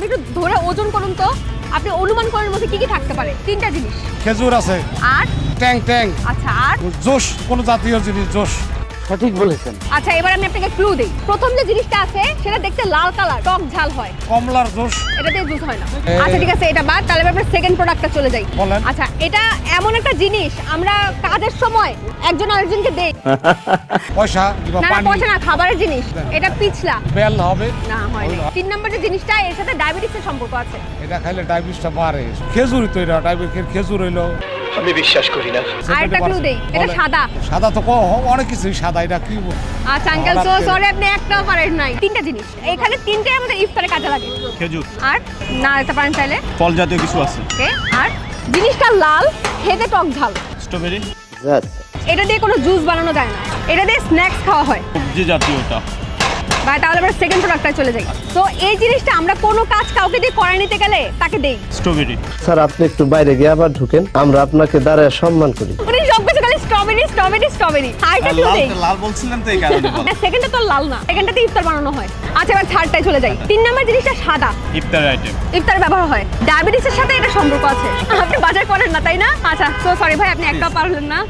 একটু ধরে ওজন করুন তো, আপনি অনুমান করার মধ্যে কি কি থাকতে পারে? তিনটা জিনিস। খেজুর আছে, আর ট্যাং ট্যাং, আচ্ছা, আর জোশ, কোন জাতীয় জিনিস জোশ। সঠিক বলেছেন। আচ্ছা, এবার আমি আপনাকে ক্লু দেই। প্রথম যে জিনিসটা আছে সেটা দেখতে লাল কালার, টক ঝাল হয়। কমলার জোশ। এটা দিয়ে জুস হয় না। আচ্ছা ঠিক আছে, এটা বাদ। তাহলে এবার আমরা সেকেন্ড প্রোডাক্টটা চলে যাই। বলেন। আচ্ছা, এটা এমন একটা জিনিস আমরা কাজের সময় একজন আরেকজনকে দেই। পয়সা কিংবা না না, পানি। পয়সা না, খাবারের জিনিস। এটা পিছলা। বেল হবে। না, হয় না। 3 নম্বর যে জিনিসটা, এর সাথে ডায়াবেটিসের সম্পর্ক আছে। এটা খাইলে ডায়াবেটিসটা বাড়ে। খেজুরই তো এটা, ডায়াবেটিস খেজুর হইলো। আমি বিশ্বাস করি না। আর একটা ক্লু দেই, এটা সাদা। সাদা তো অনেক কিছুই সাদা, এটা কি আচ্ছা আঙ্কেল, সো সরি, আপনি একটাও পারেন নাই। তিনটা জিনিস, এখানে তিনটে আমাদের ইফতারে কাজে লাগে। খেজুর, আর না, এটা পারেন চাইলে। ফল জাতীয় কিছু আছে। ওকে, আর জিনিসটা লাল, খেতে টক ঝাল। স্ট্রবেরি, এটা দিয়ে কোনো জুস বানানো যায় না, এটা দিয়ে স্ন্যাক্স খাওয়া হয়। সবজি জাতীয়টা। ভাই, তাহলে আমরা সেকেন্ড প্রোডাক্টে চলে যাই। তো এই জিনিসটা আমরা কোনো কাজ কাউকে দিয়ে করায় নিতে গেলে তাকে দেই। স্ট্রবেরি। স্যার আপনি একটু বাইরে গিয়ে আবার ঢুকেন, আমরা আপনাকে দাঁড়ায় সম্মান করি। উনি সব কিছু খালি স্ট্রবেরি স্ট্রবেরি স্ট্রবেরি। আরেকটা ক্লু দেই। লাল বলছিলেন তো এই কারণে বল। সেকেন্ডটা তো লাল না, সেকেন্ডটাতে ইফতার বানানো হয়। আচ্ছা, এবার থার্ডটায় চলে যাই। 3 নম্বর জিনিসটা সাদা, ইফতার আইটেম। ইফতারে ব্যবহার হয়। ডায়াবেটিসের সাথে এটা সম্পর্ক আছে। আপনি বাজার করেন না, তাই না? আচ্ছা, সো সরি ভাই, আপনি একটাও পারলেন না।